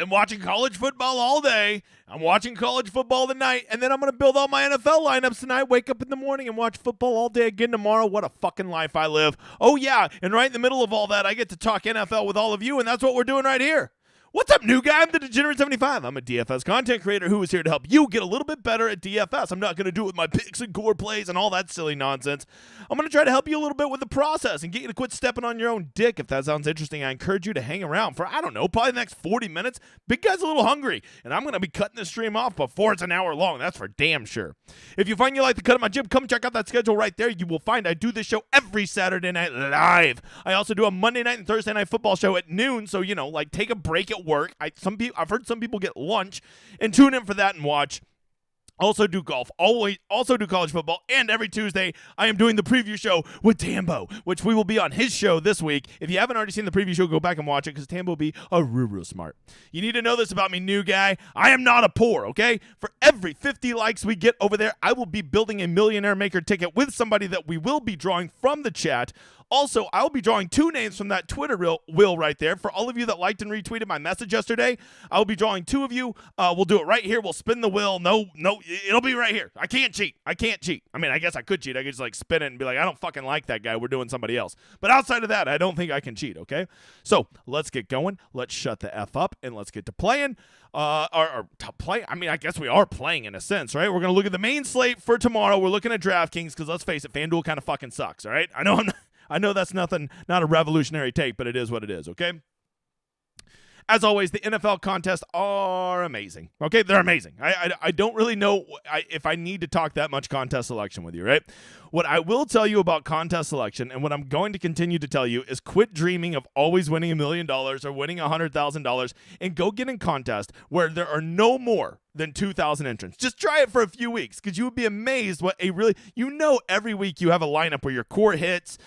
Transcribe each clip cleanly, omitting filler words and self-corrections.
been watching college football all day. I'm watching college football tonight, and then I'm going to build all my NFL lineups tonight, wake up in the morning and watch football all day again tomorrow. What a fucking life I live. Oh, yeah, and right in the middle of all that, I get to talk NFL with all of you, and that's what we're doing right here. What's up, new guy? I'm the Degenerate75. I'm a DFS content creator who is here to help you get a little bit better at DFS. I'm not going to do it with my picks and core plays and all that silly nonsense. I'm going to try to help you a little bit with the process and get you to quit stepping on your own dick. If that sounds interesting, I encourage you to hang around for, I don't know, probably the next 40 minutes. Big guy's a little hungry, and I'm going to be cutting this stream off before it's an hour long. That's for damn sure. If you find you like the cut of my gym, come check out that schedule right there. You will find I do this show every Saturday night live. I also do a Monday night and Thursday night football show at noon, so, you know, like take a break at work. I've heard some people get lunch and tune in for that and watch. Also do golf, also do college football, and every Tuesday I am doing the preview show with Tambo, which we will be on his show this week. If you haven't already seen the preview show, go back and watch it because Tambo will be real smart. You need to know this about me, new guy. I am not a poor, okay? For every 50 likes we get over there, I will be building a Millionaire Maker ticket with somebody that we will be drawing from the chat. Also, I'll be drawing 2 names from that Twitter wheel right there. For all of you that liked and retweeted my message yesterday, I'll be drawing 2 of you. We'll do it right here. We'll spin the wheel. No, it'll be right here. I can't cheat. I mean, I guess I could cheat. I could just like spin it and be like, I don't fucking like that guy. We're doing somebody else. But outside of that, I don't think I can cheat, okay? So let's get going. Let's shut the F up and let's get to playing. I mean, I guess we are playing in a sense, right? We're going to look at the main slate for tomorrow. We're looking at DraftKings because let's face it, FanDuel kind of fucking sucks, all right? I know that's not a revolutionary take, but it is what it is, okay? As always, the NFL contests are amazing, okay? They're amazing. I don't really know if I need to talk that much contest selection with you, right? What I will tell you about contest selection and what I'm going to continue to tell you is quit dreaming of always winning $1 million or winning $100,000 and go get in contest where there are no more than 2,000 entrants. Just try it for a few weeks because you would be amazed what every week you have a lineup where your core hits,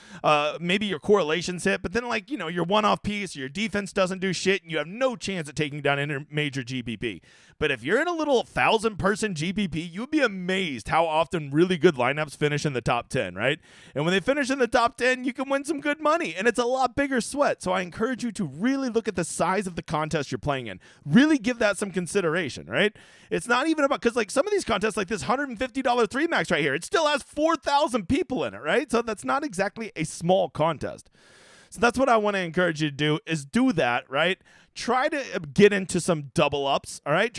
maybe your correlations hit, but then like, your one-off piece, your defense doesn't do shit and you have no chance of taking down any major GPP. But if you're in a little 1,000-person GPP, you would be amazed how often really good lineups finish in the top 10, right? And when they finish in the top 10, you can win some good money, and it's a lot bigger sweat. So I encourage you to really look at the size of the contest you're playing in. Really give that some consideration, right? It's not even about, because like some of these contests, like this $150 3 max right here, it still has 4,000 people in it, right? So that's not exactly a small contest. So that's what I want to encourage you to do is do that, right? Try to get into some double ups, all right?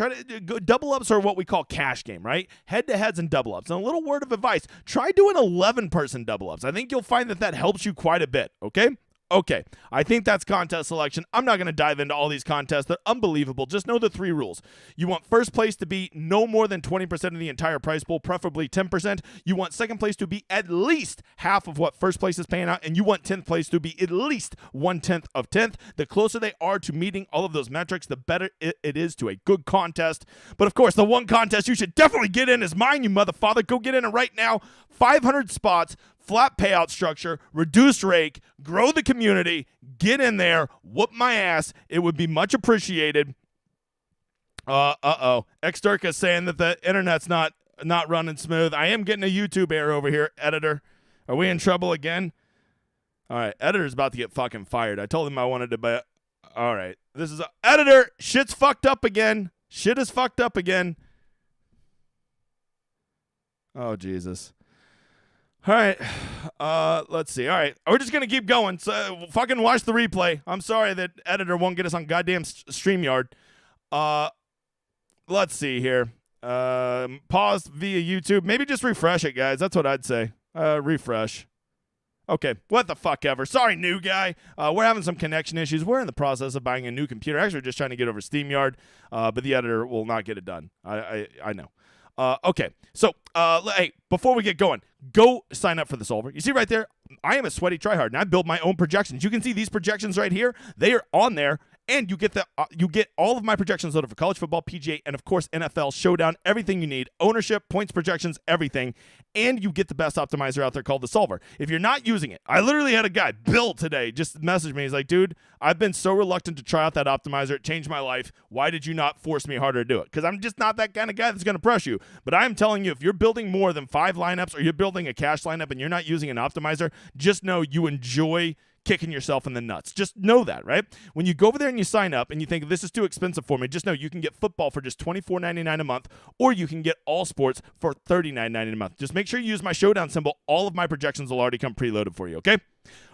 Double ups are what we call cash game, right? Head-to-heads and double ups. And a little word of advice, try doing 11-person double ups. I think you'll find that helps you quite a bit, okay? Okay, I think that's contest selection. I'm not going to dive into all these contests. They're unbelievable. Just know the 3 rules. You want first place to be no more than 20% of the entire prize pool, preferably 10%. You want second place to be at least half of what first place is paying out, and you want 10th place to be at least 1/10 of 10th. The closer they are to meeting all of those metrics, the better it is to a good contest. But of course, the one contest you should definitely get in is mine, you motherfather. Go get in it right now. 500 spots. Flat payout structure, reduced rake, grow the community, get in there, whoop my ass. It would be much appreciated. Xdirk is saying that the internet's not running smooth. I am getting a YouTube error over here, editor. Are we in trouble again? All right, editor's about to get fucking fired. I told him I wanted to buy. All right, this is editor. Shit's fucked up again. Shit is fucked up again. Oh, Jesus. All right, let's see. All right, we're just going to keep going. So fucking watch the replay. I'm sorry that editor won't get us on goddamn StreamYard. Let's see here. Pause via YouTube. Maybe just refresh it, guys. That's what I'd say. Refresh. Okay, what the fuck ever. Sorry, new guy. We're having some connection issues. We're in the process of buying a new computer. Actually, we're just trying to get over SteamYard, but the editor will not get it done. I know. Okay, so hey, before we get going, go sign up for the solver. You see right there, I am a sweaty tryhard, and I build my own projections. You can see these projections right here. They are on there, and you get all of my projections loaded for college football, PGA, and of course NFL, Showdown, everything you need, ownership, points projections, everything, and you get the best optimizer out there called the Solver. If you're not using it, I literally had a guy, Bill, today, just message me. He's like, dude, I've been so reluctant to try out that optimizer. It changed my life. Why did you not force me harder to do it? Because I'm just not that kind of guy that's going to press you. But I'm telling you, if you're building more than 5 lineups or you're building a cash lineup and you're not using an optimizer, just know you enjoy kicking yourself in the nuts. Just know that, right? When you go over there and you sign up and you think this is too expensive for me, just know you can get football for just $24.99 a month, or you can get all sports for $39.99 a month. Just make sure you use my Showdown symbol. All of my projections will already come preloaded for you, okay?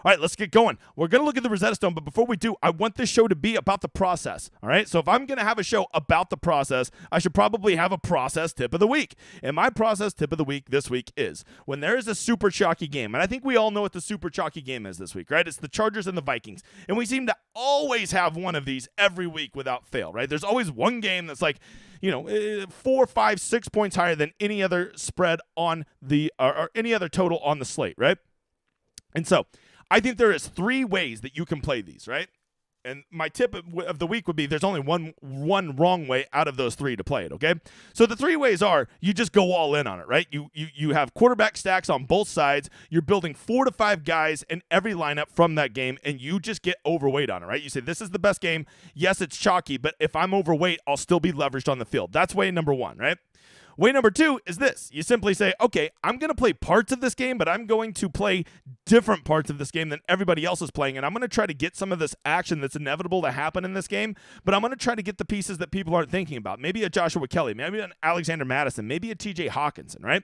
All right, let's get going. We're going to look at the Rosetta Stone, but before we do, I want this show to be about the process, all right? So if I'm going to have a show about the process, I should probably have a process tip of the week. And my process tip of the week this week is when there is a super chalky game, and I think we all know what the super chalky game is this week, right? It's the Chargers and the Vikings. And we seem to always have one of these every week without fail, right? There's always one game that's like, 4, 5, 6 points higher than any other spread on the or any other total on the slate, right? And so I think there is 3 ways that you can play these, right? And my tip of the week would be there's only one wrong way out of those 3 to play it, okay? So the 3 ways are you just go all in on it, right? You have quarterback stacks on both sides. You're building 4 to 5 guys in every lineup from that game, and you just get overweight on it, right? You say, this is the best game. Yes, it's chalky, but if I'm overweight, I'll still be leveraged on the field. That's way number 1, right? Way number 2 is this. You simply say, okay, I'm going to play parts of this game, but I'm going to play different parts of this game than everybody else is playing, and I'm going to try to get some of this action that's inevitable to happen in this game, but I'm going to try to get the pieces that people aren't thinking about. Maybe a Joshua Kelly, maybe an Alexander Madison, maybe a TJ Hawkinson, right?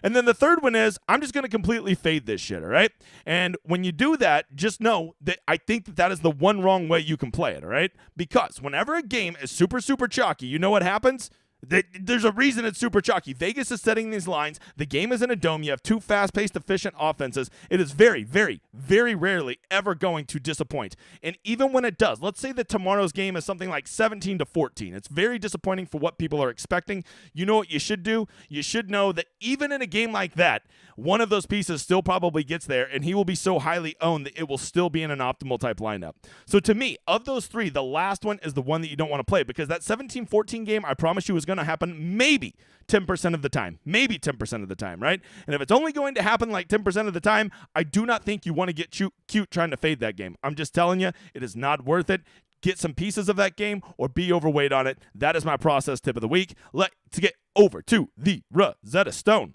And then the third one is I'm just going to completely fade this shit, all right? And when you do that, just know that I think that is the one wrong way you can play it, all right? Because whenever a game is super, super chalky, you know what happens? There's a reason it's super chalky. Vegas is setting these lines. The game is in a dome. You have 2 fast-paced, efficient offenses. It is very, very, very rarely ever going to disappoint. And even when it does, let's say that tomorrow's game is something like 17-14. It's very disappointing for what people are expecting. You know what you should do? You should know that even in a game like that, one of those pieces still probably gets there, and he will be so highly owned that it will still be in an optimal type lineup. So to me, of those 3, the last one is the one that you don't want to play, because that 17-14 game, I promise you, is going to happen maybe 10% of the time. Maybe 10% of the time, right? And if it's only going to happen like 10% of the time, I do not think you want to get cute trying to fade that game. I'm just telling you, it is not worth it. Get some pieces of that game or be overweight on it. That is my process tip of the week. Let's get over to the Rosetta Stone.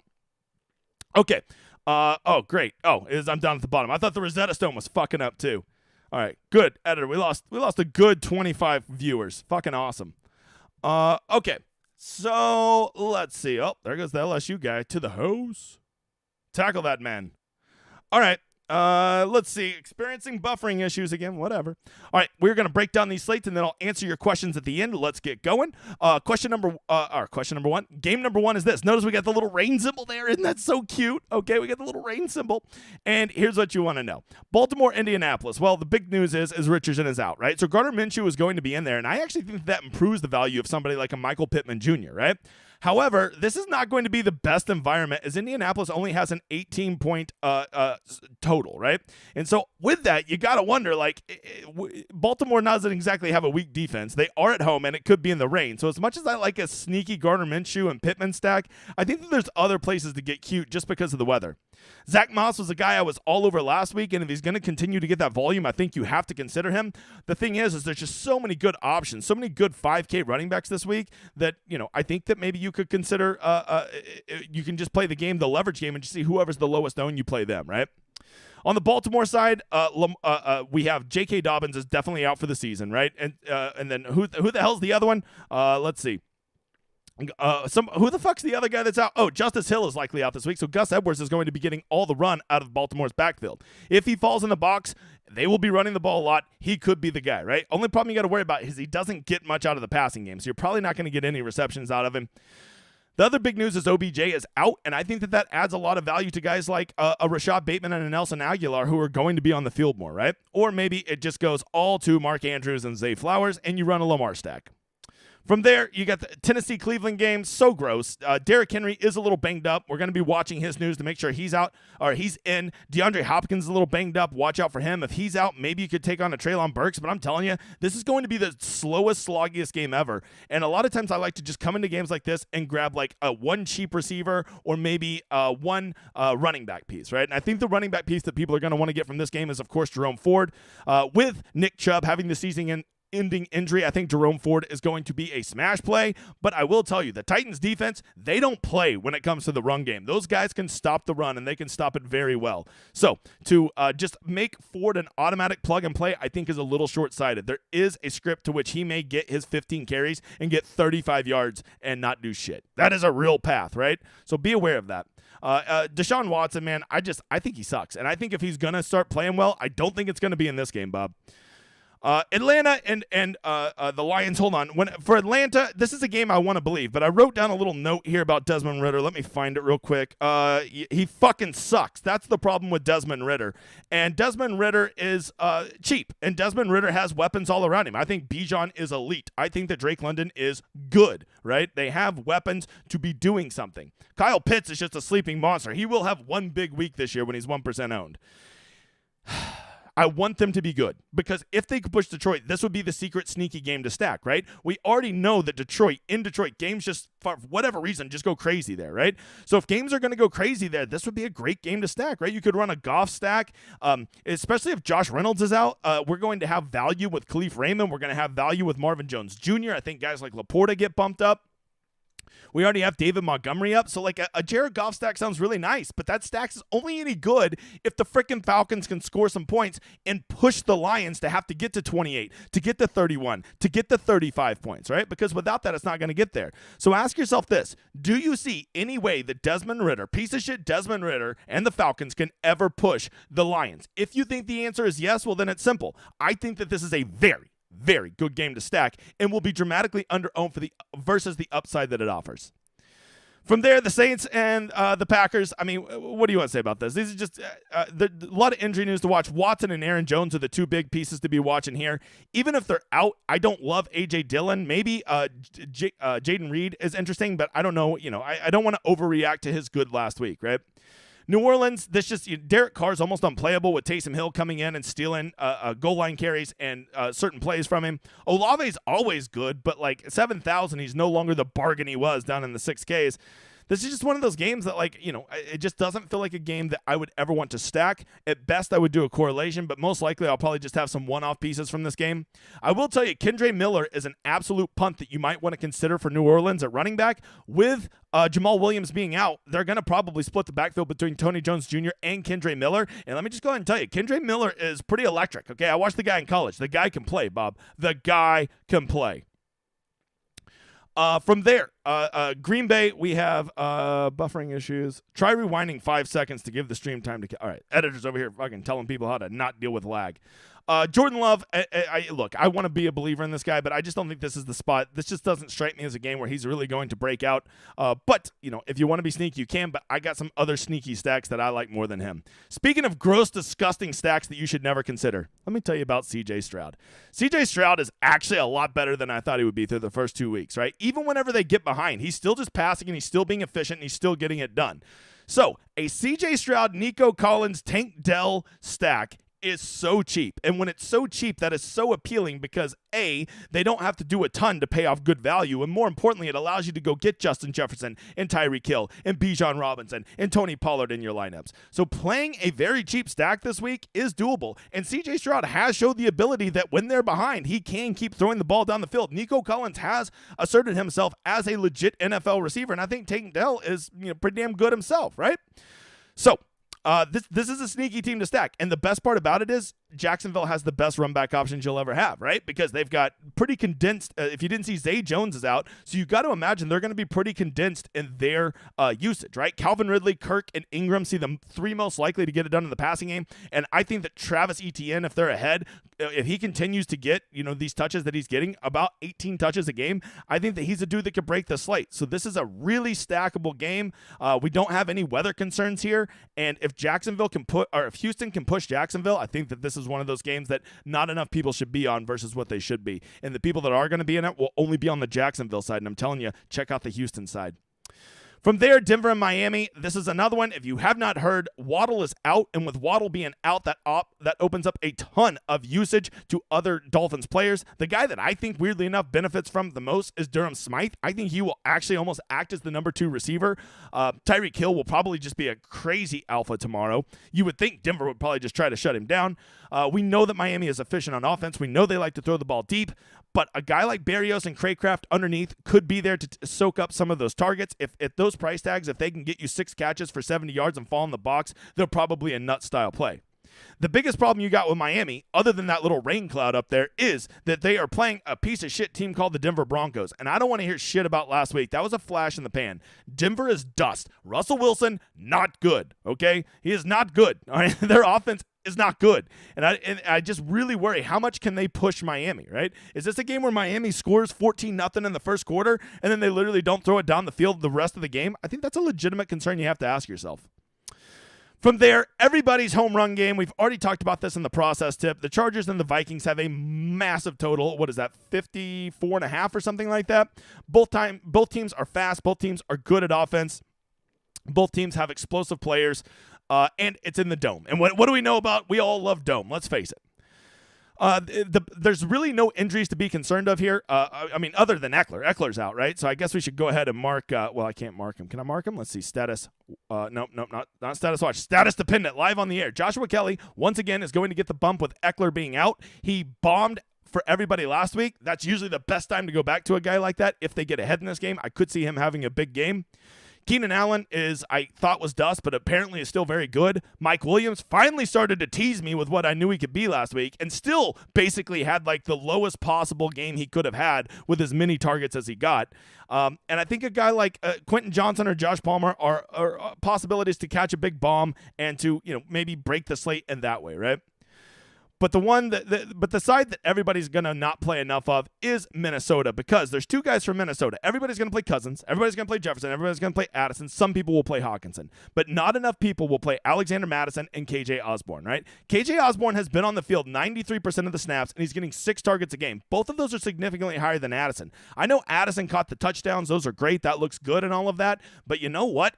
Okay. Oh, great. I'm down at the bottom. I thought the Rosetta Stone was fucking up too. All right. Good, editor. We lost a good 25 viewers. Fucking awesome. Okay. So let's see. Oh, there goes the LSU guy to the hose. Tackle that man. All right. Let's see. Experiencing buffering issues again. Whatever. All right. We're going to break down these slates, and then I'll answer your questions at the end. Let's get going. Question number 1. Game number 1 is this. Notice we got the little rain symbol there. Isn't that so cute? Okay. We got the little rain symbol. And here's what you want to know. Baltimore, Indianapolis. Well, the big news is Richardson is out, right? So Gardner Minshew is going to be in there, and I actually think that improves the value of somebody like a Michael Pittman Jr., right? However, this is not going to be the best environment, as Indianapolis only has an 18-point total, right? And so with that, you got to wonder, Baltimore doesn't exactly have a weak defense. They are at home, and it could be in the rain. So as much as I like a sneaky Gardner Minshew and Pittman stack, I think that there's other places to get cute just because of the weather. Zach Moss was a guy I was all over last week, and if he's going to continue to get that volume, I think you have to consider him. The thing is there's just so many good options, so many good 5K running backs this week that, I think that maybe you could consider you can just play the leverage game, and just see whoever's the lowest owned, you play them, right? On the Baltimore side, we have J.K. Dobbins is definitely out for the season, right? And then who the hell's the other one? Let's see. Who the fuck's the other guy that's out? Oh, Justice Hill is likely out this week, so Gus Edwards is going to be getting all the run out of Baltimore's backfield. If he falls in the box, they will be running the ball a lot. He could be the guy, right? Only problem you got to worry about is he doesn't get much out of the passing game, so you're probably not going to get any receptions out of him. The other big news is OBJ is out, and I think that adds a lot of value to guys like a Rashad Bateman and a Nelson Aguilar, who are going to be on the field more, right? Or maybe it just goes all to Mark Andrews and Zay Flowers, and you run a Lamar stack. From there, you got the Tennessee-Cleveland game. So gross. Derrick Henry is a little banged up. We're going to be watching his news to make sure he's out or he's in. DeAndre Hopkins is a little banged up. Watch out for him. If he's out, maybe you could take on a Treylon Burks. But I'm telling you, this is going to be the slowest, sloggiest game ever. And a lot of times I like to just come into games like this and grab like one cheap receiver or maybe one running back piece, right? And I think the running back piece that people are going to want to get from this game is, of course, Jerome Ford. With Nick Chubb having the season season-ending injury. I think Jerome Ford is going to be a smash play, but I will tell you, the Titans defense, they don't play when it comes to the run game. Those guys can stop the run, and they can stop it very well. So to just make Ford an automatic plug and play, I think is a little short-sighted. There is a script to which he may get his 15 carries and get 35 yards and not do shit. That is a real path, right? So be aware of that. Deshaun Watson, man, I think he sucks. And I think if he's going to start playing well, I don't think it's going to be in this game, Bob. Atlanta and the Lions, hold on. For Atlanta, this is a game I want to believe, but I wrote down a little note here about Desmond Ridder. Let me find it real quick. He fucking sucks. That's the problem with Desmond Ridder. And Desmond Ridder is cheap, and Desmond Ridder has weapons all around him. I think Bijan is elite. I think that Drake London is good, right? They have weapons to be doing something. Kyle Pitts is just a sleeping monster. He will have one big week this year when he's 1% owned. I want them to be good, because if they could push Detroit, this would be the secret sneaky game to stack, right? We already know that in Detroit, games just, for whatever reason, just go crazy there, right? So if games are going to go crazy there, this would be a great game to stack, right? You could run a Goff stack, especially if Josh Reynolds is out. We're going to have value with Khalif Raymond. We're going to have value with Marvin Jones Jr. I think guys like Laporta get bumped up. We already have David Montgomery up, so like a Jared Goff stack sounds really nice, but that stack is only any good if the freaking Falcons can score some points and push the Lions to have to get to 28, to get to 31, to get to 35 points, right? Because without that, it's not going to get there. So ask yourself this: do you see any way that Desmond Ridder, piece of shit Desmond Ridder, and the Falcons can ever push the Lions? If you think the answer is yes, well, then it's simple. I think that this is a very good game to stack and will be dramatically under-owned versus the upside that it offers. From there, the Saints and the Packers, I mean, what do you want to say about this? These are just a lot of injury news to watch. Watson and Aaron Jones are the two big pieces to be watching here. Even if they're out, I don't love A.J. Dillon. Maybe Jaden Reed is interesting, but I don't know. I don't want to overreact to his good last week, right? New Orleans, Derek Carr's almost unplayable with Taysom Hill coming in and stealing goal line carries and certain plays from him. Olave's always good, but like 7,000, he's no longer the bargain he was down in the 6Ks. This is just one of those games that, it just doesn't feel like a game that I would ever want to stack. At best, I would do a correlation, but most likely I'll probably just have some one-off pieces from this game. I will tell you, Kendre Miller is an absolute punt that you might want to consider for New Orleans at running back. With Jamal Williams being out, they're going to probably split the backfield between Tony Jones Jr. and Kendre Miller. And let me just go ahead and tell you, Kendre Miller is pretty electric. Okay, I watched the guy in college. The guy can play, Bob. The guy can play. From there, Green Bay, we have buffering issues. Try rewinding 5 seconds to give the stream time to... All right, editors over here fucking telling people how to not deal with lag. Jordan Love, look, I want to be a believer in this guy, but I just don't think this is the spot. This just doesn't strike me as a game where he's really going to break out. But, if you want to be sneaky, you can, but I got some other sneaky stacks that I like more than him. Speaking of gross, disgusting stacks that you should never consider, let me tell you about C.J. Stroud. C.J. Stroud is actually a lot better than I thought he would be through the first 2 weeks, right? Even whenever they get behind, he's still just passing and he's still being efficient and he's still getting it done. So, a C.J. Stroud, Nico Collins, Tank Dell stack is so cheap. And when it's so cheap, that is so appealing because A, they don't have to do a ton to pay off good value, and more importantly, it allows you to go get Justin Jefferson and Tyreek Hill and Bijan Robinson and Tony Pollard in your lineups. So playing a very cheap stack this week is doable, and CJ Stroud has showed the ability that when they're behind, he can keep throwing the ball down the field. Nico Collins has asserted himself as a legit NFL receiver, and I think Tank Dell is pretty damn good himself, right? So this is a sneaky team to stack. And the best part about it is Jacksonville has the best run back options you'll ever have, right? Because they've got pretty condensed. If you didn't see, Zay Jones is out. So you got to imagine they're going to be pretty condensed in their usage, right? Calvin Ridley, Kirk, and Ingram see the three most likely to get it done in the passing game. And I think that Travis Etienne, if they're ahead, if he continues to get, these touches that he's getting, about 18 touches a game, I think that he's a dude that could break the slate. So this is a really stackable game. We don't have any weather concerns here. And if if Houston can push Jacksonville, I think that this is one of those games that not enough people should be on versus what they should be. And the people that are going to be in it will only be on the Jacksonville side. And I'm telling you, check out the Houston side. From there, Denver and Miami, this is another one. If you have not heard, Waddle is out, and with Waddle being out, that opens up a ton of usage to other Dolphins players. The guy that I think, weirdly enough, benefits from the most is Durham Smythe. I think he will actually almost act as the number 2 receiver. Tyreek Hill will probably just be a crazy alpha tomorrow. You would think Denver would probably just try to shut him down. We know that Miami is efficient on offense. We know they like to throw the ball deep, but a guy like Berrios and Craycraft underneath could be there to soak up some of those targets. If at those price tags, if they can get you 6 catches for 70 yards and fall in the box, they're probably a nut style play. The biggest problem you got with Miami, other than that little rain cloud up there, is that they are playing a piece of shit team called the Denver Broncos. And I don't want to hear shit about last week. That was a flash in the pan. Denver is dust. Russell Wilson, not good, okay? He is not good. All right? Their offense is not good. And I just really worry, how much can they push Miami, right? Is this a game where Miami scores 14-0 in the first quarter and then they literally don't throw it down the field the rest of the game? I think that's a legitimate concern you have to ask yourself. From there, everybody's home run game. We've already talked about this in the process tip. The Chargers and the Vikings have a massive total. What is that, 54.5 or something like that? Both teams are fast. Both teams are good at offense. Both teams have explosive players, and it's in the Dome. And what do we know about? We all love Dome. Let's face it. There's really no injuries to be concerned of here. I mean, other than Eckler. Eckler's out, right? So I guess we should go ahead and mark. Well, I can't mark him. Can I mark him? Let's see. Status. Nope, not status watch. Status dependent. Live on the air. Joshua Kelly, once again, is going to get the bump with Eckler being out. He bombed for everybody last week. That's usually the best time to go back to a guy like that. If they get ahead in this game, I could see him having a big game. Keenan Allen I thought was dust, but apparently is still very good. Mike Williams finally started to tease me with what I knew he could be last week and still basically had like the lowest possible game he could have had with as many targets as he got. And I think a guy like Quentin Johnson or Josh Palmer are possibilities to catch a big bomb and to, maybe break the slate in that way, right? But the side that everybody's going to not play enough of is Minnesota, because there's 2 guys from Minnesota. Everybody's going to play Cousins. Everybody's going to play Jefferson. Everybody's going to play Addison. Some people will play Hawkinson. But not enough people will play Alexander Mattison and KJ Osborne, right? KJ Osborne has been on the field 93% of the snaps, and he's getting 6 targets a game. Both of those are significantly higher than Addison. I know Addison caught the touchdowns. Those are great. That looks good and all of that. But you know what?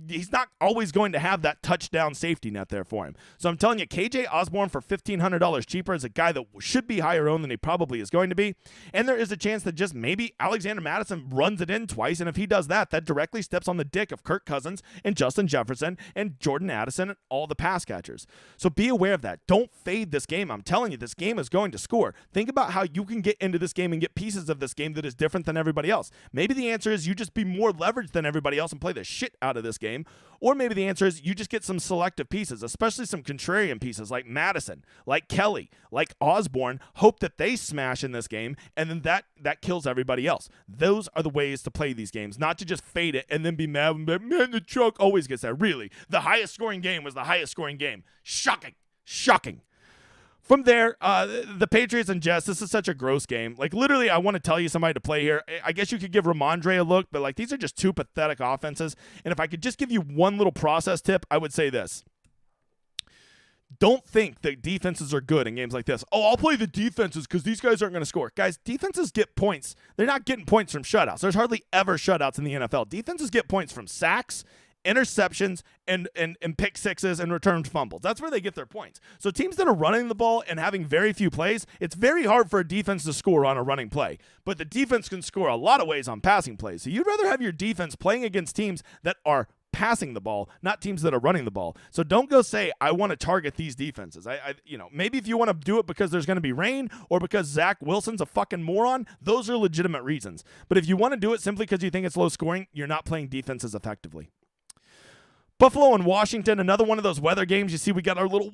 He's not always going to have that touchdown safety net there for him. So I'm telling you, KJ Osborne for $1,500 cheaper is a guy that should be higher owned than he probably is going to be. And there is a chance that just maybe Alexander Mattison runs it in twice. And if he does that, that directly steps on the dick of Kirk Cousins and Justin Jefferson and Jordan Addison and all the pass catchers. So be aware of that. Don't fade this game. I'm telling you, this game is going to score. Think about how you can get into this game and get pieces of this game that is different than everybody else. Maybe the answer is you just be more leveraged than everybody else and play the shit out of this game. Or maybe the answer is you just get some selective pieces, especially some contrarian pieces like Madison, like Kelly, like Osborne, hope that they smash in this game, and then that kills everybody else. Those are the ways to play these games, not to just fade it and then be mad. Man, the truck always gets there. Really, the highest scoring game was the highest scoring game. Shocking. From there, the Patriots and Jets, this is such a gross game. Like, literally, I want to tell you somebody to play here. I guess you could give Ramondre a look, but, like, these are just 2 pathetic offenses. And if I could just give you one little process tip, I would say this. Don't think that defenses are good in games like this. Oh, I'll play the defenses because these guys aren't going to score. Guys, defenses get points. They're not getting points from shutouts. There's hardly ever shutouts in the NFL. Defenses get points from sacks, interceptions, and pick sixes and returned fumbles. That's where they get their points. So teams that are running the ball and having very few plays, it's very hard for a defense to score on a running play. But the defense can score a lot of ways on passing plays. So you'd rather have your defense playing against teams that are passing the ball, not teams that are running the ball. So don't go say, I want to target these defenses. Maybe if you want to do it because there's going to be rain or because Zach Wilson's a fucking moron, those are legitimate reasons. But if you want to do it simply because you think it's low scoring, you're not playing defenses effectively. Buffalo and Washington, another one of those weather games. You see, we got our little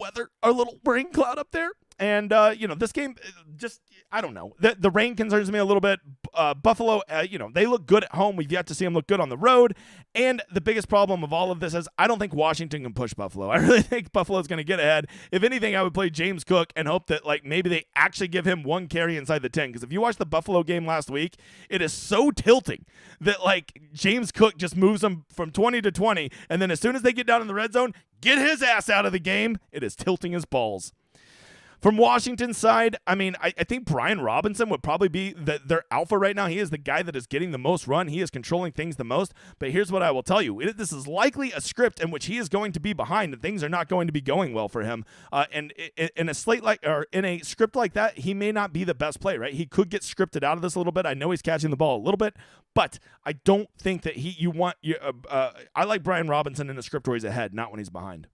rain cloud up there. And, this game, just, I don't know. The rain concerns me a little bit. Buffalo, they look good at home. We've yet to see them look good on the road. And the biggest problem of all of this is I don't think Washington can push Buffalo. I really think Buffalo's going to get ahead. If anything, I would play James Cook and hope that, like, maybe they actually give him 1 carry inside the 10. Because if you watch the Buffalo game last week, it is so tilting that, like, James Cook just moves them from 20 to 20. And then as soon as they get down in the red zone, get his ass out of the game. It is tilting his balls. From Washington's side, I mean, I think Brian Robinson would probably be their alpha right now. He is the guy that is getting the most run. He is controlling things the most. But here's what I will tell you. This is likely a script in which he is going to be behind and things are not going to be going well for him. And in a script like that, he may not be the best play, right? He could get scripted out of this a little bit. I know he's catching the ball a little bit, but I don't think that I like Brian Robinson in a script where he's ahead, not when he's behind.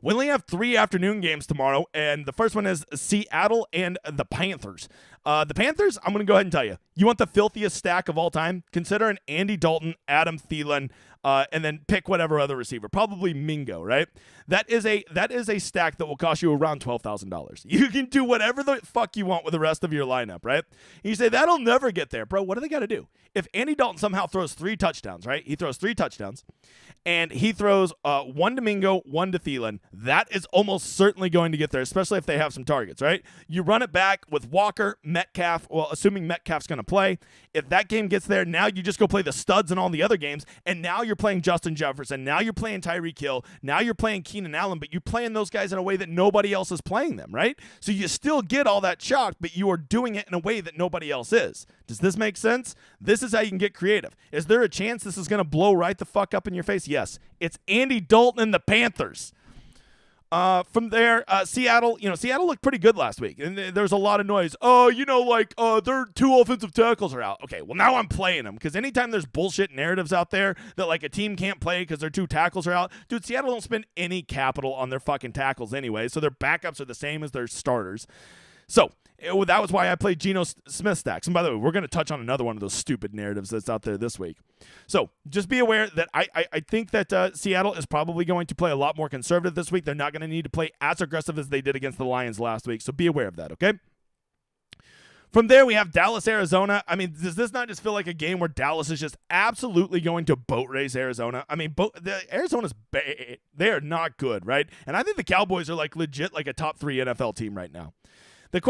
We only have 3 afternoon games tomorrow, and the first one is Seattle and the Panthers. The Panthers, I'm going to go ahead and tell you, you want the filthiest stack of all time? Consider an Andy Dalton, Adam Thielen, and then pick whatever other receiver, probably Mingo, right? That is a stack that will cost you around $12,000. You can do whatever the fuck you want with the rest of your lineup, right? And you say, that'll never get there. Bro, what do they got to do? If Andy Dalton somehow throws 3 touchdowns, right? He throws 3 touchdowns, and he throws 1 to Mingo, 1 to Thielen. That is almost certainly going to get there, especially if they have some targets, right? You run it back with Walker, Metcalf, well, assuming Metcalf's going to play. If that game gets there, now you just go play the studs in all the other games, and now you're playing Justin Jefferson. Now you're playing Tyreek Hill. Now you're playing Keenan Allen, but you're playing those guys in a way that nobody else is playing them, right? So you still get all that chalk, but you are doing it in a way that nobody else is. Does this make sense? This is how you can get creative. Is there a chance this is going to blow right the fuck up in your face? Yes. It's Andy Dalton and the Panthers. From there, Seattle looked pretty good last week, and there's a lot of noise. Their 2 offensive tackles are out. Okay, well, now I'm playing them, because anytime there's bullshit narratives out there that, like, a team can't play because their 2 tackles are out, dude, Seattle don't spend any capital on their fucking tackles anyway, so their backups are the same as their starters. So that was why I played Geno Smith stacks. And by the way, we're going to touch on another one of those stupid narratives that's out there this week. So just be aware that I think that Seattle is probably going to play a lot more conservative this week. They're not going to need to play as aggressive as they did against the Lions last week. So be aware of that, okay? From there, we have Dallas, Arizona. I mean, does this not just feel like a game where Dallas is just absolutely going to boat race Arizona? I mean, Arizona's they are not good, right? And I think the Cowboys are like legit like a top 3 NFL team right now. The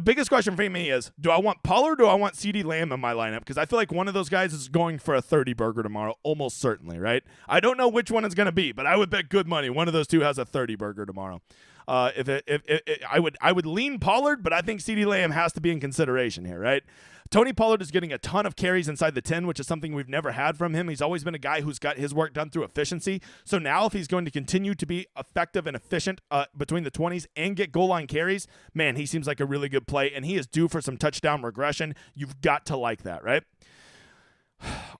biggest question for me is, do I want Pollard or do I want CeeDee Lamb in my lineup? Because I feel like one of those guys is going for a 30 burger tomorrow, almost certainly, right? I don't know which one it's going to be, but I would bet good money one of those 2 has a 30 burger tomorrow. I would lean Pollard, but I think CeeDee Lamb has to be in consideration here, right? Tony Pollard is getting a ton of carries inside the 10, which is something we've never had from him. He's always been a guy who's got his work done through efficiency. So now if he's going to continue to be effective and efficient between the 20s and get goal line carries, man, he seems like a really good play, and he is due for some touchdown regression. You've got to like that, right?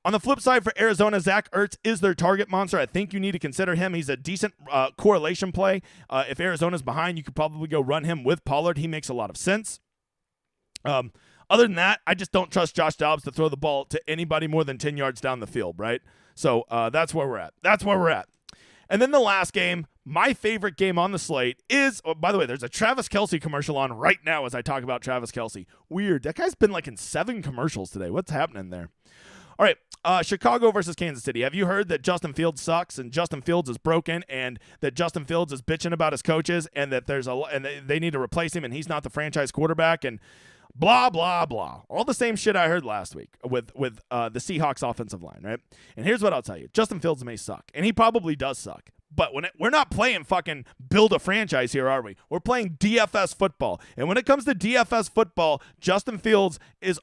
On the flip side for Arizona, Zach Ertz is their target monster. I think you need to consider him. He's a decent correlation play. If Arizona's behind, you could probably go run him with Pollard. He makes a lot of sense. Other than that, I just don't trust Josh Dobbs to throw the ball to anybody more than 10 yards down the field, right? So that's where we're at. And then the last game, my favorite game on the slate is, oh, by the way, there's a Travis Kelce commercial on right now as I talk about Travis Kelce. Weird. That guy's been like in 7 commercials today. What's happening there? All right, Chicago versus Kansas City. Have you heard that Justin Fields sucks and Justin Fields is broken and that Justin Fields is bitching about his coaches and that they need to replace him and he's not the franchise quarterback and blah, blah, blah. All the same shit I heard last week with the Seahawks offensive line, right? And here's what I'll tell you. Justin Fields may suck, and he probably does suck. But we're not playing fucking build a franchise here, are we? We're playing DFS football. And when it comes to DFS football, Justin Fields is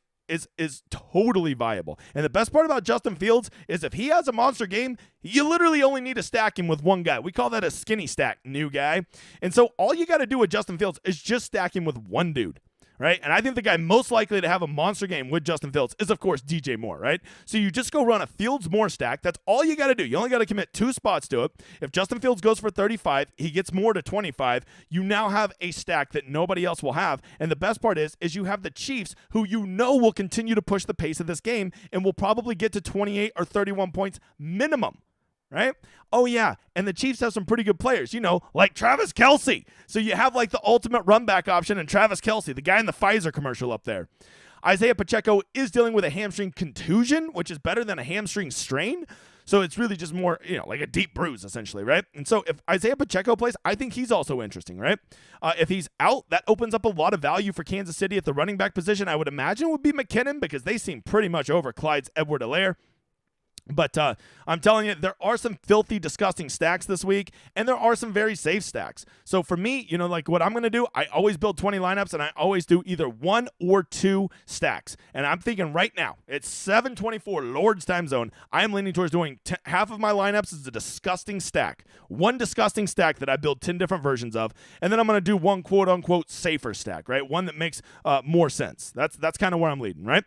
totally viable. And the best part about Justin Fields is if he has a monster game, you literally only need to stack him with one guy. We call that a skinny stack, new guy. And so all you got to do with Justin Fields is just stack him with one dude. Right? And I think the guy most likely to have a monster game with Justin Fields is, of course, DJ Moore, right? So you just go run a Fields-Moore stack. That's all you got to do. You only got to commit 2 spots to it. If Justin Fields goes for 35, he gets Moore to 25. You now have a stack that nobody else will have. And the best part is you have the Chiefs, who you know will continue to push the pace of this game and will probably get to 28 or 31 points minimum. Right? Oh, yeah. And the Chiefs have some pretty good players, like Travis Kelce. So you have like the ultimate run back option in Travis Kelce, the guy in the Pfizer commercial up there. Isaiah Pacheco is dealing with a hamstring contusion, which is better than a hamstring strain. So it's really just more, like a deep bruise, essentially, right? And so if Isaiah Pacheco plays, I think he's also interesting, right? If he's out, that opens up a lot of value for Kansas City at the running back position. I would imagine would be McKinnon because they seem pretty much over Clyde's Edward-Helaire. But I'm telling you, there are some filthy, disgusting stacks this week, and there are some very safe stacks. So for me, like what I'm going to do, I always build 20 lineups, and I always do either 1 or 2 stacks. And I'm thinking right now, it's 7:24 Lord's time zone. I am leaning towards doing half of my lineups is a disgusting stack. One disgusting stack that I build 10 different versions of, and then I'm going to do one quote-unquote safer stack, right? One that makes more sense. That's kind of where I'm leading, right?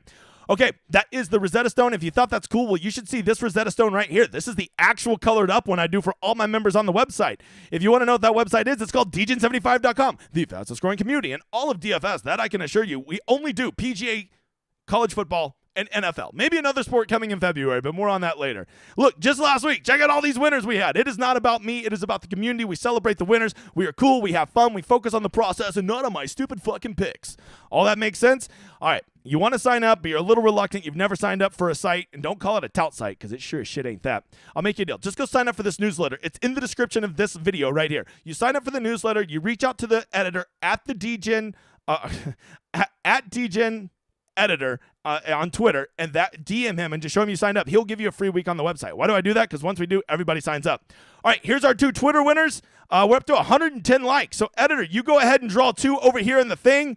Okay, that is the Rosetta Stone. If you thought that's cool, well, you should see this Rosetta Stone right here. This is the actual colored up one I do for all my members on the website. If you want to know what that website is, it's called dgen75.com, the fastest growing community in all of DFS. That I can assure you, we only do PGA, college football, and NFL. Maybe another sport coming in February, but more on that later. Look, just last week, check out all these winners we had. It is not about me. It is about the community. We celebrate the winners. We are cool. We have fun. We focus on the process and not on my stupid fucking picks. All that makes sense? All right. You want to sign up, but you're a little reluctant. You've never signed up for a site, and don't call it a tout site because it sure as shit ain't that. I'll make you a deal. Just go sign up for this newsletter. It's in the description of this video right here. You sign up for the newsletter. You reach out to the editor at the DGen, at DGen editor on Twitter, and that DM him and just show him you signed up. He'll give you a free week on the website. Why do I do that? Because once we do, everybody signs up. All right, here's our 2 Twitter winners. We're up to 110 likes. So editor, you go ahead and draw 2 over here in the thing.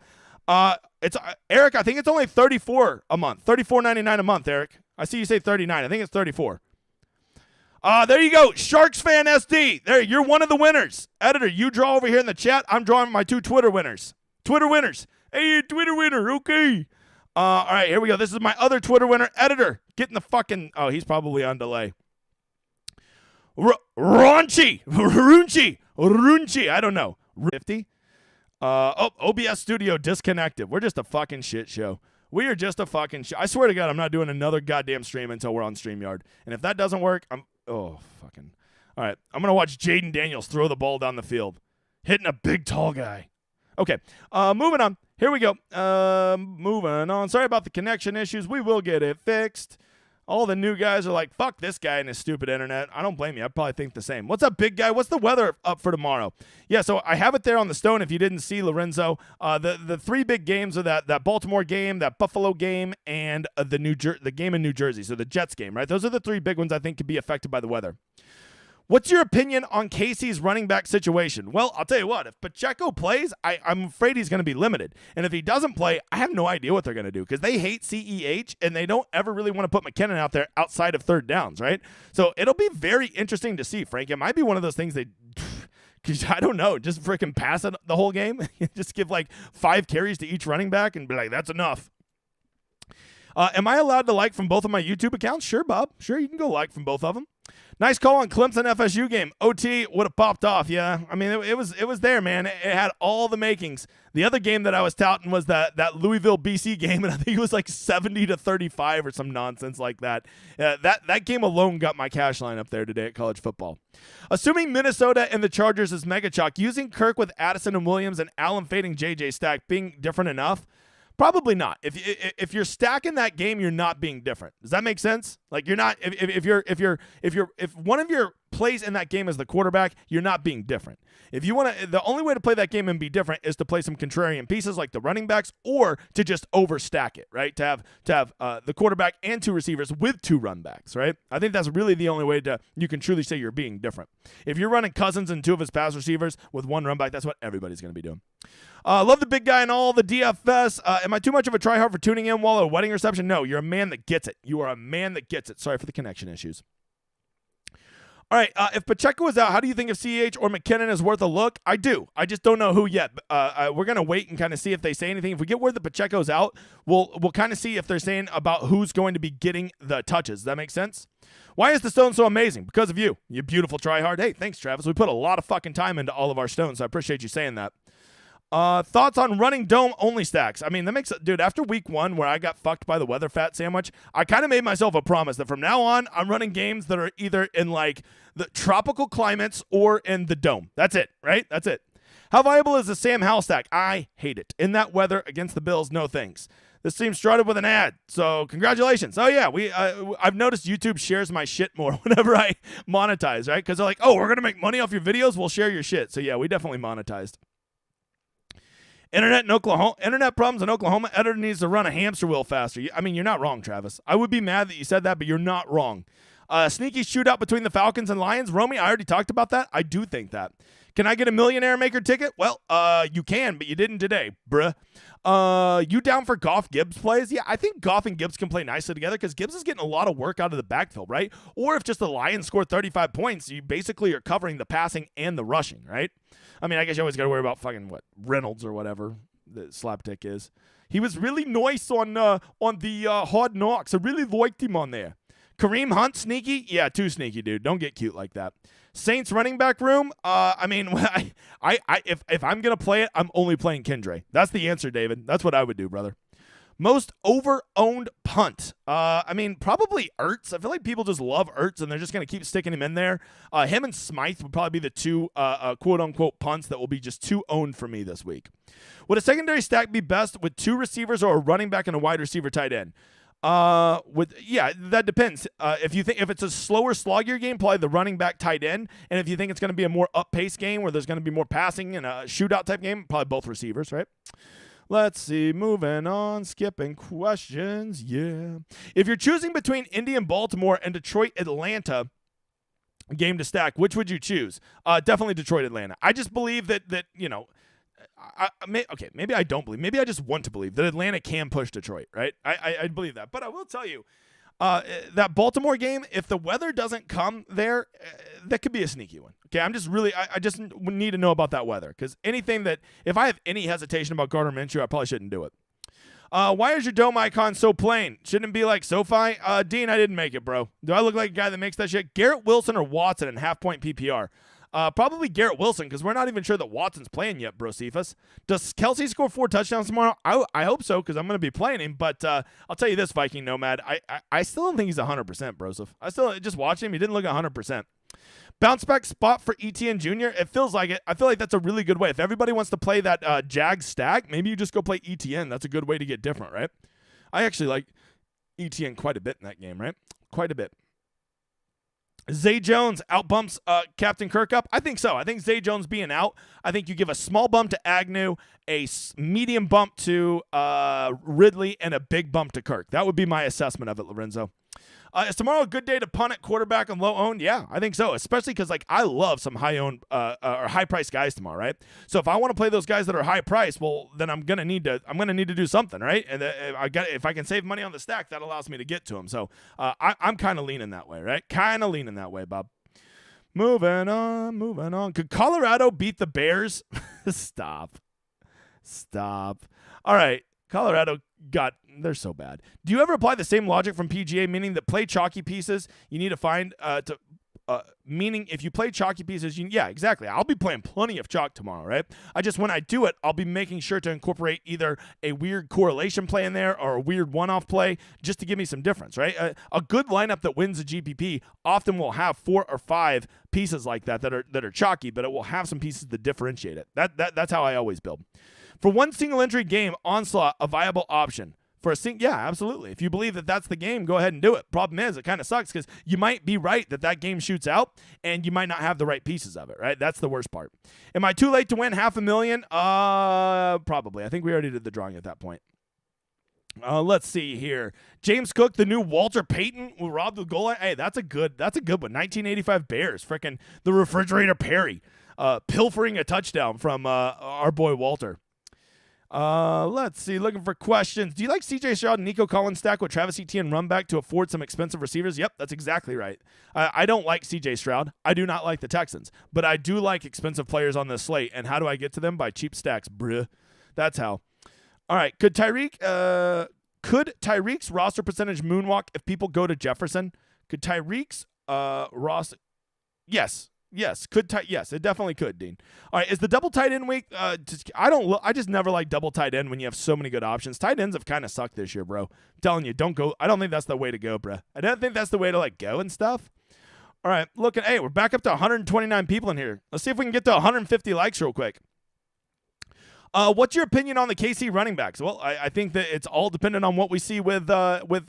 It's Eric, I think it's only $34 a month. $34.99 a month, Eric. I see you say 39. I think it's 34. There you go. Sharks fan SD. There, you're one of the winners. Editor, you draw over here in the chat. I'm drawing my 2 Twitter winners. Twitter winners. Hey, Twitter winner. Okay. All right, here we go. This is my other Twitter winner. Editor, get in the fucking... Oh, he's probably on delay. Runchi. I don't know. 50. OBS Studio disconnected. We're just a fucking shit show. We are just a fucking shit. I swear to God, I'm not doing another goddamn stream until we're on StreamYard. And if that doesn't work, oh, fucking... All right, I'm going to watch Jaden Daniels throw the ball down the field. Hitting a big, tall guy. Okay, moving on. Here we go. Moving on. Sorry about the connection issues. We will get it fixed. All the new guys are like, fuck this guy and his stupid internet. I don't blame you. I probably think the same. What's up, big guy? What's the weather up for tomorrow? Yeah, so I have it there on the stone if you didn't see, Lorenzo. The 3 big games are that Baltimore game, that Buffalo game, and the game in New Jersey. So the Jets game, right? Those are the 3 big ones I think could be affected by the weather. What's your opinion on Casey's running back situation? Well, I'll tell you what. If Pacheco plays, I'm afraid he's going to be limited. And if he doesn't play, I have no idea what they're going to do because they hate CEH, and they don't ever really want to put McKinnon out there outside of 3rd downs, right? So it'll be very interesting to see, Frank. It might be one of those things because I don't know, just freaking pass it the whole game. Just give like 5 carries to each running back and be like, that's enough. Am I allowed to like from both of my YouTube accounts? Sure, Bob. Sure, you can go like from both of them. Nice call on Clemson FSU game. OT would have popped off. Yeah, I mean it was there, man. It had all the makings. The other game that I was touting was that Louisville BC game, and I think it was like 70-35 or some nonsense like that. That game alone got my cash line up there today at college football. Assuming Minnesota and the Chargers is mega chalk, using Kirk with Addison and Williams and Allen fading JJ stack being different enough. Probably not. If you're stacking that game, you're not being different. Does that make sense? Like you're not. If one of your plays in that game is the quarterback, you're not being different. If you want to, the only way to play that game and be different is to play some contrarian pieces like the running backs, or to just overstack it, right? To have the quarterback and 2 receivers with 2 run backs, right? I think that's really the only way you can truly say you're being different. If you're running Cousins and 2 of his pass receivers with 1 run back, that's what everybody's going to be doing. Love the big guy and all the DFS. Am I too much of a tryhard for tuning in while at a wedding reception? No, you're a man that gets it. You are a man that gets it. Sorry for the connection issues. All right, if Pacheco is out, how do you think if CEH or McKinnon is worth a look? I do. I just don't know who yet. We're going to wait and kind of see if they say anything. If we get word that Pacheco's out, we'll kind of see if they're saying about who's going to be getting the touches. Does that make sense? Why is the stone so amazing? Because of you. You beautiful tryhard. Hey, thanks, Travis. We put a lot of fucking time into all of our stones, so I appreciate you saying that. Thoughts on running dome-only stacks? I mean, that makes... Dude, after week 1 where I got fucked by the weather fat sandwich, I kind of made myself a promise that from now on, I'm running games that are either in, like, the tropical climates or in the dome. That's it, right? That's it. How viable is the Sam Howell stack? I hate it. In that weather, against the Bills, no thanks. This team started with an ad, so congratulations. Oh, yeah, I've noticed YouTube shares my shit more whenever I monetize, right? Because they're like, oh, we're going to make money off your videos? We'll share your shit. So, yeah, we definitely monetized. Internet problems in Oklahoma. Editor needs to run a hamster wheel faster. I mean, you're not wrong, Travis. I would be mad that you said that, but you're not wrong. Sneaky shootout between the Falcons and Lions. Romy, I already talked about that. I do think that. Can I get a Millionaire Maker ticket? Well, you can, but you didn't today, bruh. You down for Goff Gibbs plays? Yeah, I think Goff and Gibbs can play nicely together because Gibbs is getting a lot of work out of the backfield, right? Or if just the Lions score 35 points, you basically are covering the passing and the rushing, right? I mean, I guess you always got to worry about fucking Reynolds or whatever the slapdick is. He was really nice on the Hard Knocks. I really liked him on there. Kareem Hunt, sneaky? Yeah, too sneaky, dude. Don't get cute like that. Saints running back room? I mean, if I'm going to play it, I'm only playing Kendra. That's the answer, David. That's what I would do, brother. Most over-owned punt. I mean, probably Ertz. I feel like people just love Ertz, and they're just going to keep sticking him in there. Him and Smythe would probably be the two quote-unquote punts that will be just too owned for me this week. Would a secondary stack be best with 2 receivers or a running back and a wide receiver tight end? That depends. If it's a slower, sloggier game, probably the running back tight end. And if you think it's going to be a more up-paced game where there's going to be more passing and a shootout type game, probably both receivers, right? Let's see. Moving on. Skipping questions. Yeah. If you're choosing between Indy and Baltimore and Detroit, Atlanta game to stack, which would you choose? Definitely Detroit, Atlanta. I just believe that maybe I don't believe. Maybe I just want to believe that Atlanta can push Detroit, right? I believe that. But I will tell you, that Baltimore game, if the weather doesn't come there, that could be a sneaky one. Okay, I just need to know about that weather because if I have any hesitation about Gardner Minshew, I probably shouldn't do it. Why is your dome icon so plain? Shouldn't it be like SoFi? Dean, I didn't make it, bro. Do I look like a guy that makes that shit? Garrett Wilson or Watson in half-point PPR? Probably Garrett Wilson because we're not even sure that Watson's playing yet, bro. Cephas. Does Kelsey score 4 touchdowns tomorrow? I hope so because I'm going to be playing him. But I'll tell you this, Viking Nomad. I still don't think he's 100%, Broseph. I still just watch him. He didn't look 100%. Bounce back spot for ETN Jr. It feels like it. I feel like that's a really good way. If everybody wants to play that Jag stack, maybe you just go play ETN. That's a good way to get different, right? I actually like ETN quite a bit in that game, right? Quite a bit. Zay Jones outbumps Captain Kirk up? I think so. I think Zay Jones being out, I think you give a small bump to Agnew, a medium bump to Ridley, and a big bump to Kirk. That would be my assessment of it, Lorenzo. Is tomorrow a good day to punt at quarterback and low owned? Yeah, I think so. Especially because I love some high owned or high priced guys tomorrow, right? So if I want to play those guys that are high priced, well, then I'm gonna need to do something, right? And if I can save money on the stack, that allows me to get to them. So I'm kind of leaning that way, right? Kind of leaning that way, Bob. Moving on. Could Colorado beat the Bears? Stop. All right, Colorado they're so bad. Do you ever apply the same logic from PGA, meaning that play chalky pieces you need to find meaning if you play chalky pieces, yeah, exactly. I'll be playing plenty of chalk tomorrow, right? When I do it, I'll be making sure to incorporate either a weird correlation play in there or a weird one-off play just to give me some difference, right? A good lineup that wins a GPP often will have 4 or 5 pieces like that are chalky, but it will have some pieces that differentiate it. That's how I always build. For one single entry game, Onslaught, a viable option. Yeah, absolutely. If you believe that that's the game, go ahead and do it. Problem is, it kind of sucks because you might be right that game shoots out and you might not have the right pieces of it, right? That's the worst part. Am I too late to win $500,000? Probably. I think we already did the drawing at that point. Let's see here. James Cook, the new Walter Payton, will rob the goal line. Hey, that's a good one. 1985 Bears, frickin' the refrigerator Perry, pilfering a touchdown from our boy Walter. Let's see. Looking for questions. Do you like CJ Stroud and Nico Collins stack with Travis Etienne run back to afford some expensive receivers? Yep, that's exactly right. I don't like CJ Stroud. I do not like the Texans, but I do like expensive players on this slate. And how do I get to them? By cheap stacks, bruh. That's how. All right. Could Tyreek's roster percentage moonwalk if people go to Jefferson? Could Tyreek's roster? Yes. Yes, yes, it definitely could, Dean. All right, is the double tight end week? I just never like double tight end when you have so many good options. Tight ends have kind of sucked this year, bro. I'm telling you, don't go. I don't think that's the way to go, bro. I don't think that's the way to go and stuff. All right, hey, we're back up to 129 people in here. Let's see if we can get to 150 likes real quick. What's your opinion on the KC running backs? Well, I think that it's all dependent on what we see with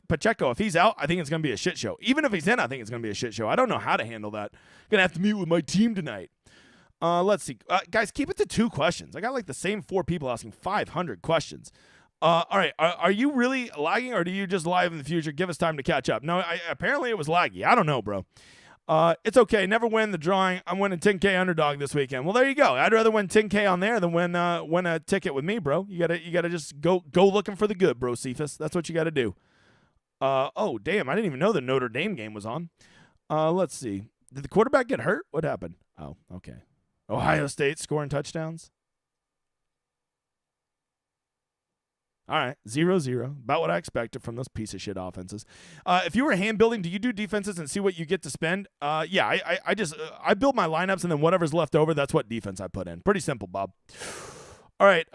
Pacheco. If he's out, I think it's going to be a shit show. Even if he's in, I think it's going to be a shit show. I don't know how to handle that. Going to have to meet with my team tonight. Let's see. Guys, keep it to 2 questions. I got the same 4 people asking 500 questions. All right. Are you really lagging, or do you just live in the future? Give us time to catch up. No, apparently it was laggy. I don't know, bro. It's okay. Never win the drawing. I'm winning 10K underdog this weekend. Well, there you go. I'd rather win 10K on there than win a ticket with me, bro. You gotta just go looking for the good, bro. Cephas. That's what you gotta do. Oh damn! I didn't even know the Notre Dame game was on. Let's see. Did the quarterback get hurt? What happened? Oh, okay. Ohio State scoring touchdowns. All right, 0-0. About what I expected from those piece of shit offenses. If you were hand building, do you do defenses and see what you get to spend? Yeah, I build my lineups, and then whatever's left over, that's what defense I put in. Pretty simple, Bob. All right,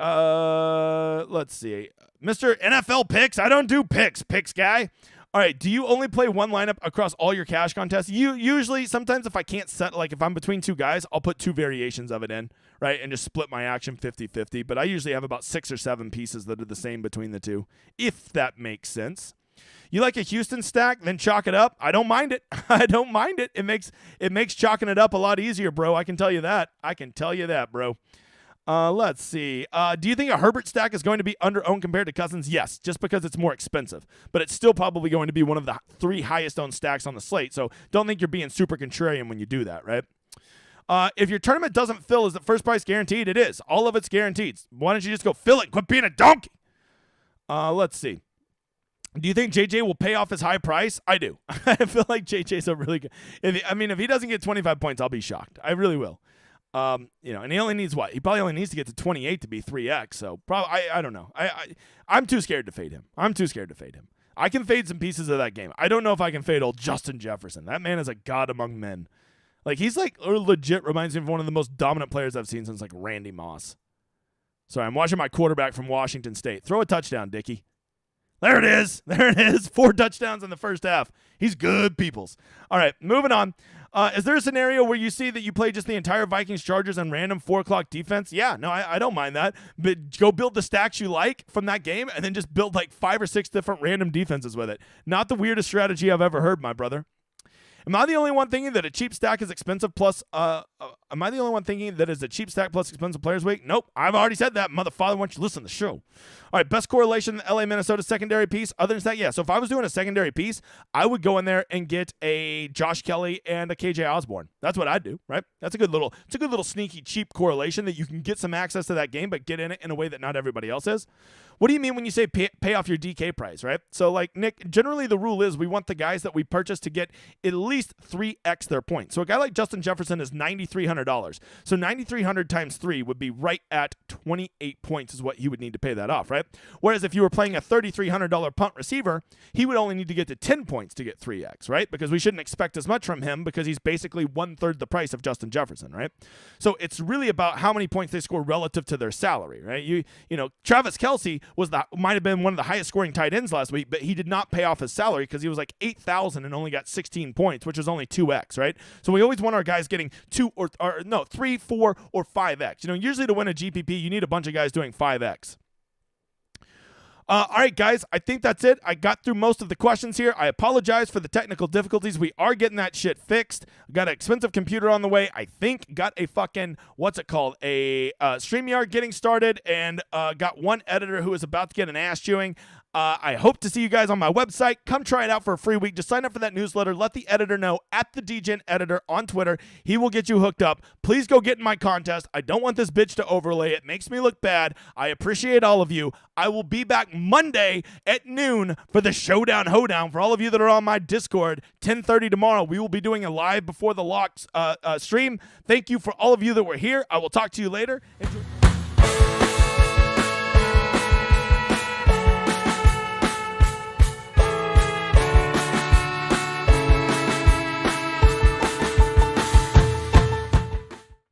let's see. Mr. NFL picks. I don't do picks guy. All right, do you only play one lineup across all your cash contests? Usually, sometimes if I can't set, like if I'm between two guys, I'll put two variations of it in, right, and just split my action 50-50. But I usually have about 6 or 7 pieces that are the same between the two, if that makes sense. You like a Houston stack, then chalk it up? I don't mind it. I don't mind it. It makes chalking it up a lot easier, bro. I can tell you that. Bro. Let's see. Do you think a Herbert stack is going to be under-owned compared to Cousins? Yes, just because it's more expensive. But it's still probably going to be one of the 3 highest-owned stacks on the slate, so don't think you're being super contrarian when you do that, right? If your tournament doesn't fill, is the first price guaranteed? It is. All of it's guaranteed. Why don't you just go fill it and quit being a donkey? Let's see. Do you think JJ will pay off his high price? I do. I feel like JJ's a really good... If he doesn't get 25 points, I'll be shocked. I really will. And he only needs what? He probably only needs to get to 28 to be 3x. So probably, I don't know. I'm too scared to fade him. I can fade some pieces of that game. I don't know if I can fade old Justin Jefferson. That man is a god among men. Like, he's like legit reminds me of one of the most dominant players I've seen since like Randy Moss. Sorry, I'm watching my quarterback from Washington State. Throw a touchdown, Dickie. There it is. 4 touchdowns in the first half. He's good, peoples. All right, moving on. Is there a scenario where you see that you play just the entire Vikings Chargers and random 4 o'clock defense? Yeah, no, I don't mind that. But go build the stacks you like from that game and then just build like 5 or 6 different random defenses with it. Not the weirdest strategy I've ever heard, my brother. Am I the only one thinking that a cheap stack is expensive plus am I the only one thinking that is a cheap stack plus expensive players week? Nope. I've already said that, motherfather. Why don't you listen to the show? All right, best correlation, LA Minnesota secondary piece. Other than that, yeah. So if I was doing a secondary piece, I would go in there and get a Josh Kelly and a KJ Osborne. That's what I'd do, right? It's a good little sneaky cheap correlation that you can get some access to that game, but get in it in a way that not everybody else is. What do you mean when you say pay off your DK price, right? So like Nick, generally the rule is we want the guys that we purchase to get at least 3x their points. So a guy like Justin Jefferson is $9,300. So 9,300 times 3 would be right at 28 points is what he would need to pay that off, right? Whereas if you were playing a $3,300 punt receiver, he would only need to get to 10 points to get 3x, right? Because we shouldn't expect as much from him because he's basically 1/3 the price of Justin Jefferson, right? So it's really about how many points they score relative to their salary, right? You know, Travis Kelce might have been one of the highest scoring tight ends last week, but he did not pay off his salary because he was like 8,000 and only got 16 points, which is only 2x, right? So we always want our guys getting 3, 4, or 5x. You know, usually to win a GPP, you need a bunch of guys doing 5x. All right, guys, I think that's it. I got through most of the questions here. I apologize for the technical difficulties. We are getting that shit fixed. Got an expensive computer on the way. I think got a fucking, a StreamYard getting started, and got one editor who is about to get an ass chewing. I hope to see you guys on my website. Come try it out for a free week. Just sign up for that newsletter. Let the editor know at the DGen editor on Twitter. He will get you hooked up. Please go get in my contest. I don't want this bitch to overlay. It makes me look bad. I appreciate all of you. I will be back Monday at noon for the Showdown Hoedown. For all of you that are on my Discord, 10:30 tomorrow, we will be doing a live before the locks stream. Thank you for all of you that were here. I will talk to you later. Enjoy